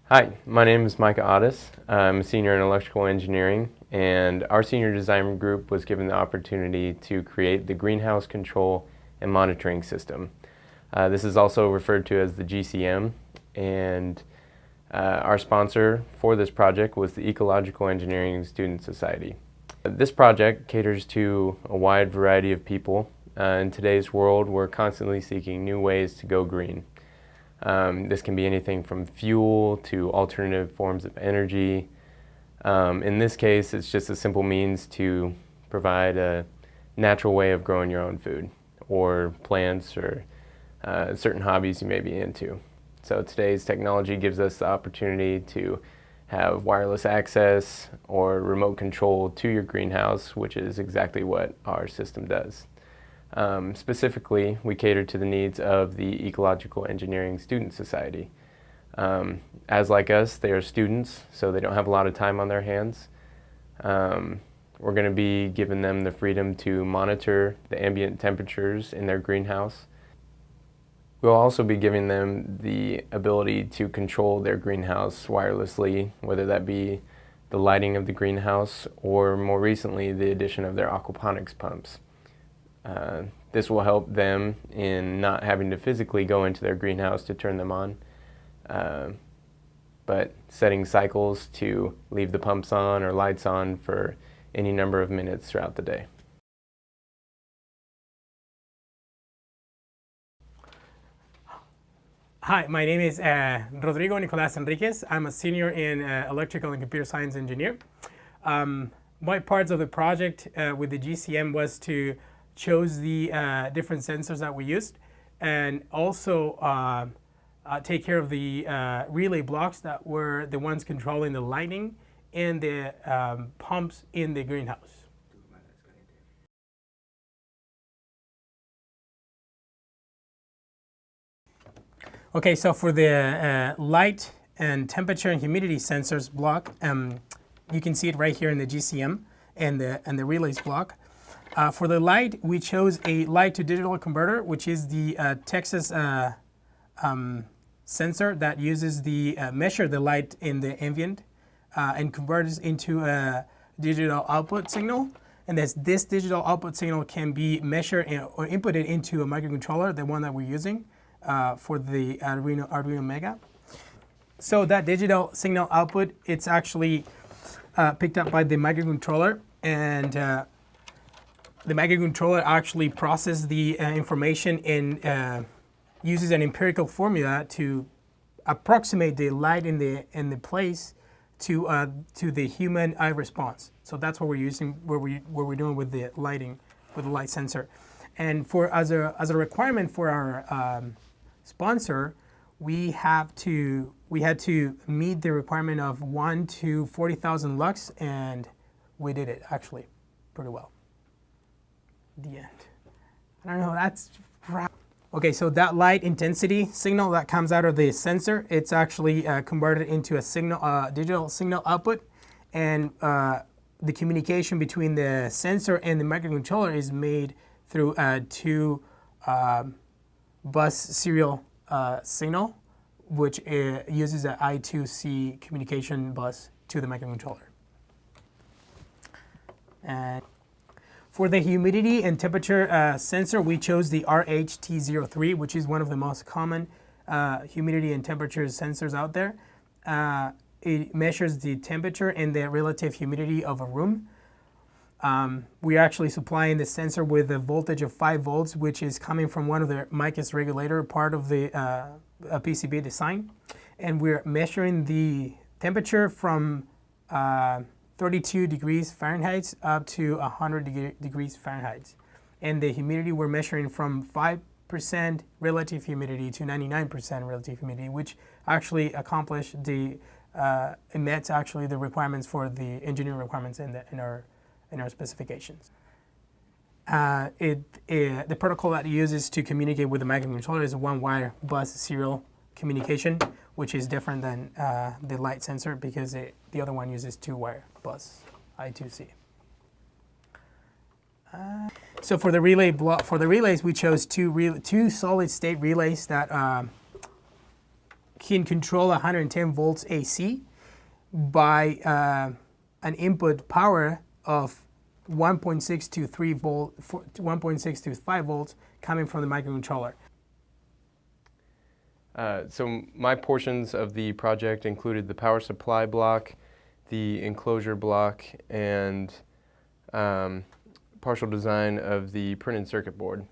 Hi, my name is Micah Otis. I'm a senior in electrical engineering, and our senior design group was given the opportunity to create the greenhouse control and monitoring system. This is also referred to as the GCM, and our sponsor for this project was the Ecological Engineering Student Society. This project caters to a wide variety of people. In today's world, we're constantly seeking new ways to go green. This can be anything from fuel to alternative forms of energy. In this case, it's just a simple means to provide a natural way of growing your own food or plants or certain hobbies you may be into. So today's technology gives us the opportunity to have wireless access or remote control to your greenhouse, which is exactly what our system does. Specifically, we cater to the needs of the Ecological Engineering Student Society. As like us, they are students, so they don't have a lot of time on their hands. We're going to be giving them the freedom to monitor the ambient temperatures in their greenhouse. We'll also be giving them the ability to control their greenhouse wirelessly, whether that be the lighting of the greenhouse or more recently the addition of their aquaponics pumps. This will help them in not having to physically go into their greenhouse to turn them on, but setting cycles to leave the pumps on or lights on for any number of minutes throughout the day. Hi, my name is Rodrigo Nicolas Enriquez. I'm a senior in electrical and computer science engineer. My parts of the project with the GCM was to choose the different sensors that we used and also take care of the relay blocks that were the ones controlling the lighting and the pumps in the greenhouse. Okay, so for the light and temperature and humidity sensors block, you can see it right here in the GCM and the relays block. For the light, we chose a light to digital converter, which is the Texas sensor that uses the measure the light in the ambient and converts into a digital output signal. And this digital output signal can be measured or inputted into a microcontroller, the one that we're using for the Arduino Mega. So that digital signal output, it's actually picked up by the microcontroller, and the microcontroller actually processes the information and uses an empirical formula to approximate the light in the place to the human eye response. So that's what we're using, what we're doing with the lighting, with the light sensor. And for as a requirement for our sponsor, we had to meet the requirement of 1 to 40,000 lux, and we did it actually pretty well. The end. I don't know, that's okay. So that light intensity signal that comes out of the sensor, it's actually converted into a signal, digital signal output, and the communication between the sensor and the microcontroller is made through a two bus serial signal, which uses an I2C communication bus to the microcontroller. And for the humidity and temperature sensor, we chose the RHT03, which is one of the most common humidity and temperature sensors out there. It measures the temperature and the relative humidity of a room. We're actually supplying the sensor with a voltage of 5 volts, which is coming from one of the MICUS regulator, part of the PCB design. And we're measuring the temperature from 32 degrees Fahrenheit up to 100 degrees Fahrenheit. And the humidity we're measuring from 5% relative humidity to 99% relative humidity, which actually meets actually the requirements for the engineering requirements in our specifications. The protocol that it uses to communicate with the microcontroller is a one-wire bus serial communication, which is different than the light sensor because the other one uses two-wire bus, I2C. So for the relays, we chose two solid-state relays that can control 110 volts AC by an input power of 1.6 to 3 volt, 1.6 to 5 volts coming from the microcontroller. So my portions of the project included the power supply block, the enclosure block, and partial design of the printed circuit board.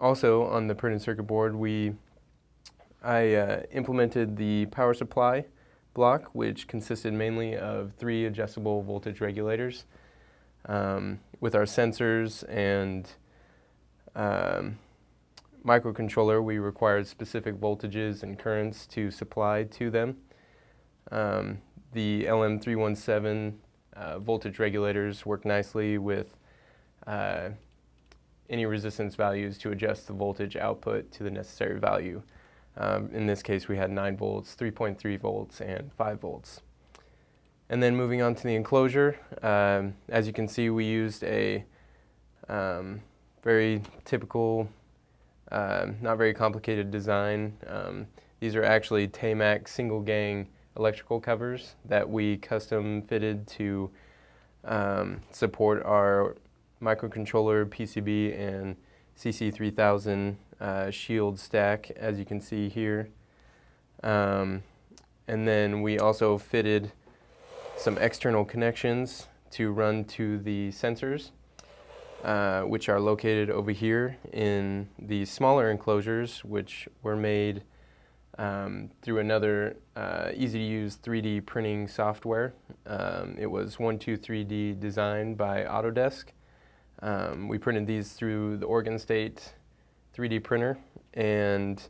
Also on the printed circuit board, I implemented the power supply block, which consisted mainly of 3 adjustable voltage regulators. With our sensors and microcontroller, we required specific voltages and currents to supply to them. The LM317 voltage regulators work nicely with any resistance values to adjust the voltage output to the necessary value. In this case, we had 9 volts, 3.3 volts, and 5 volts. And then moving on to the enclosure, as you can see, we used a very typical, not very complicated design. These are actually Tamac single gang electrical covers that we custom fitted to support our microcontroller, PCB, and CC3000 shield stack, as you can see here. And then we also fitted some external connections to run to the sensors, which are located over here in the smaller enclosures, which were made through another easy-to-use 3D printing software. It was 123D designed by Autodesk. We printed these through the Oregon State 3D printer, and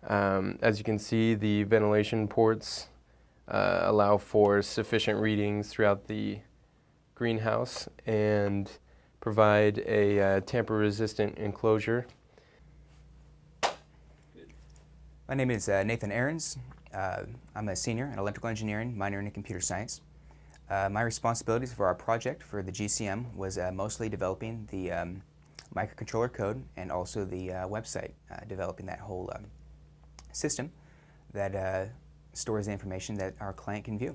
as you can see, the ventilation ports allow for sufficient readings throughout the greenhouse and provide a tamper-resistant enclosure. My name is Nathan Ahrens. I'm a senior in electrical engineering, minor in computer science. My responsibilities for our project for the GCM was mostly developing the microcontroller code and also the website, developing that whole system that stores the information that our client can view.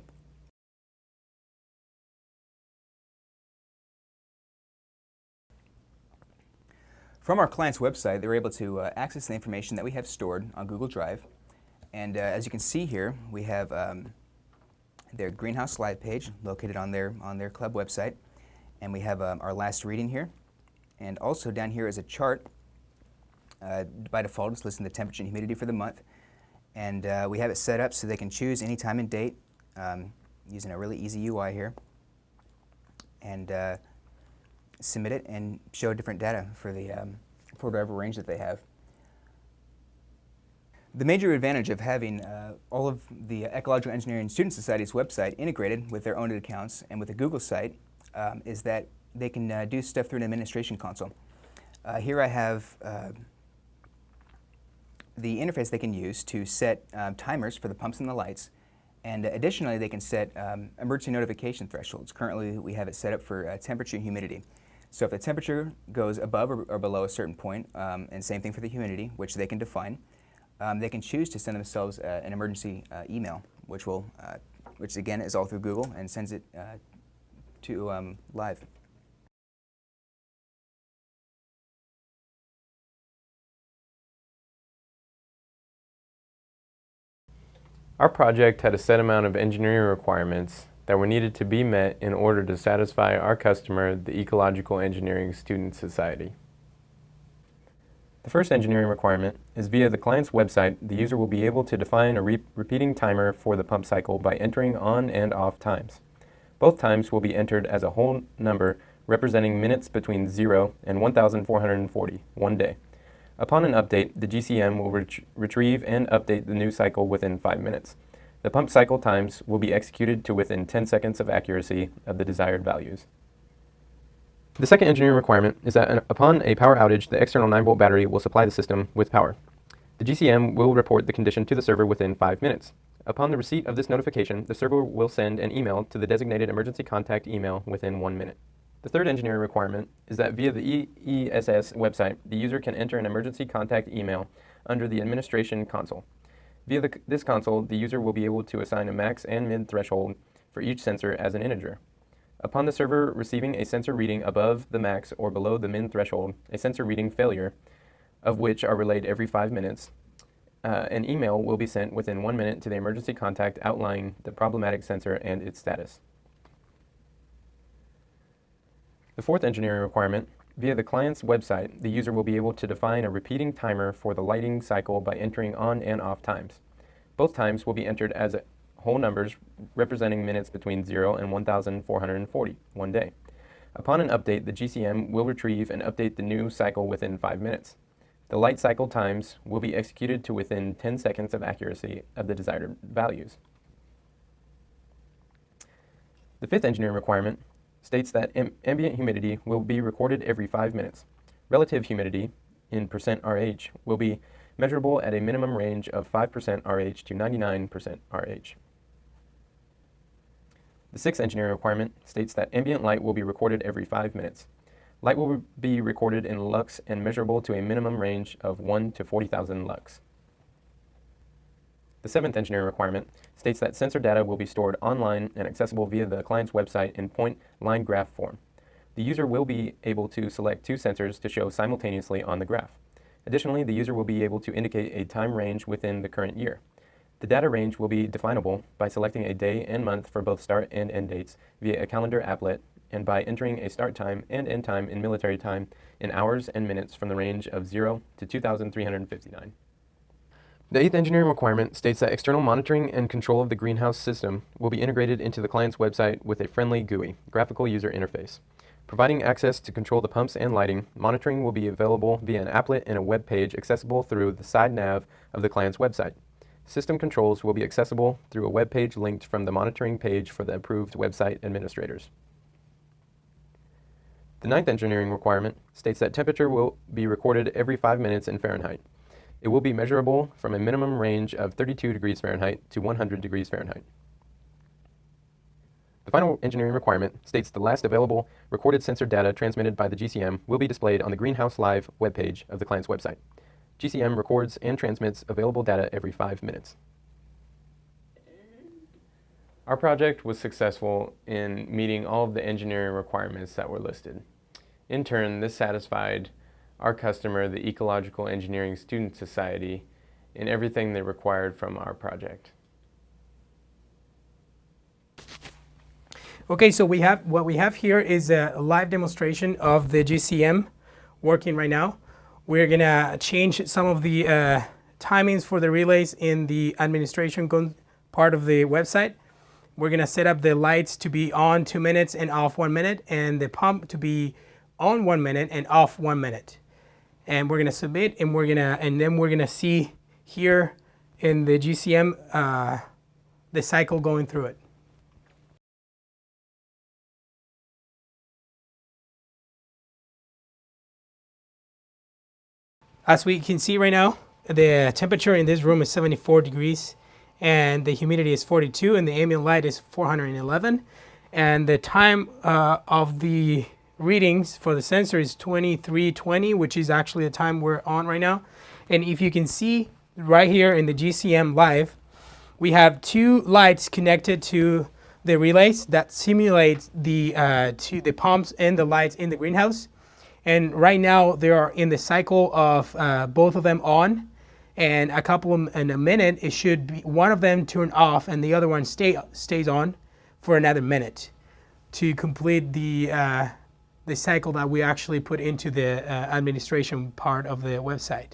From our client's website, they're able to access the information that we have stored on Google Drive. And as you can see here, we have their greenhouse slide page located on their club website. And we have our last reading here. And also down here is a chart. By default, it's listing the temperature and humidity for the month. And we have it set up so they can choose any time and date using a really easy UI here. And submit it and show different data for the for whatever range that they have. The major advantage of having all of the Ecological Engineering Student Society's website integrated with their own accounts and with the Google site is that they can do stuff through an administration console. Here I have the interface they can use to set timers for the pumps and the lights, and additionally they can set emergency notification thresholds. Currently we have it set up for temperature and humidity. So if the temperature goes above or below a certain point, and same thing for the humidity, which they can define, they can choose to send themselves an emergency email, which again is all through Google and sends it to live. Our project had a set amount of engineering requirements that were needed to be met in order to satisfy our customer, the Ecological Engineering Student Society. The first engineering requirement is via the client's website, the user will be able to define a repeating timer for the pump cycle by entering on and off times. Both times will be entered as a whole number representing minutes between 0 and 1,440, one day. Upon an update, the GCM will retrieve and update the new cycle within 5 minutes. The pump cycle times will be executed to within 10 seconds of accuracy of the desired values. The second engineering requirement is that upon a power outage, the external 9-volt battery will supply the system with power. The GCM will report the condition to the server within 5 minutes. Upon the receipt of this notification, the server will send an email to the designated emergency contact email within 1 minute. The third engineering requirement is that via the EESS website, the user can enter an emergency contact email under the administration console. Via this console, the user will be able to assign a max and min threshold for each sensor as an integer. Upon the server receiving a sensor reading above the max or below the min threshold, a sensor reading failure, of which are relayed every 5 minutes, an email will be sent within 1 minute to the emergency contact outlining the problematic sensor and its status. The fourth engineering requirement, via the client's website, the user will be able to define a repeating timer for the lighting cycle by entering on and off times. Both times will be entered as whole numbers representing minutes between 0 and 1,440, 1 day. Upon an update, the GCM will retrieve and update the new cycle within 5 minutes. The light cycle times will be executed to within 10 seconds of accuracy of the desired values. The fifth engineering requirement states that ambient humidity will be recorded every 5 minutes. Relative humidity in %RH will be measurable at a minimum range of 5% RH to 99% RH. The sixth engineering requirement states that ambient light will be recorded every 5 minutes. Light will be recorded in lux and measurable to a minimum range of 1 to 40,000 lux. The seventh engineering requirement states that sensor data will be stored online and accessible via the client's website in point line graph form. The user will be able to select 2 sensors to show simultaneously on the graph. Additionally, the user will be able to indicate a time range within the current year. The data range will be definable by selecting a day and month for both start and end dates via a calendar applet and by entering a start time and end time in military time in hours and minutes from the range of 0 to 2,359. The eighth engineering requirement states that external monitoring and control of the greenhouse system will be integrated into the client's website with a friendly GUI, graphical user interface. Providing access to control the pumps and lighting, monitoring will be available via an applet and a web page accessible through the side nav of the client's website. System controls will be accessible through a web page linked from the monitoring page for the approved website administrators. The ninth engineering requirement states that temperature will be recorded every 5 minutes in Fahrenheit. It will be measurable from a minimum range of 32 degrees Fahrenheit to 100 degrees Fahrenheit. The final engineering requirement states the last available recorded sensor data transmitted by the GCM will be displayed on the Greenhouse Live webpage of the client's website. GCM records and transmits available data every 5 minutes. Our project was successful in meeting all of the engineering requirements that were listed. In turn, this satisfied our customer, the Ecological Engineering Student Society, in everything they required from our project. Okay, so what we have here is a live demonstration of the GCM working right now. We're gonna change some of the timings for the relays in the administration part of the website. We're gonna set up the lights to be on 2 minutes and off 1 minute, and the pump to be on 1 minute and off 1 minute. And we're gonna submit, and then we're gonna see here in the GCM the cycle going through it. As we can see right now, the temperature in this room is 74 degrees, and the humidity is 42, and the ambient light is 411, and the time of the readings for the sensor is 23:20, which is actually the time we're on right now. And if you can see right here in the GCM Live, we have 2 lights connected to the relays that simulate the pumps and the lights in the greenhouse. And right now they are in the cycle of both of them on, and in a minute it should be one of them turn off and the other one stays on for another minute to complete the cycle that we actually put into the administration part of the website.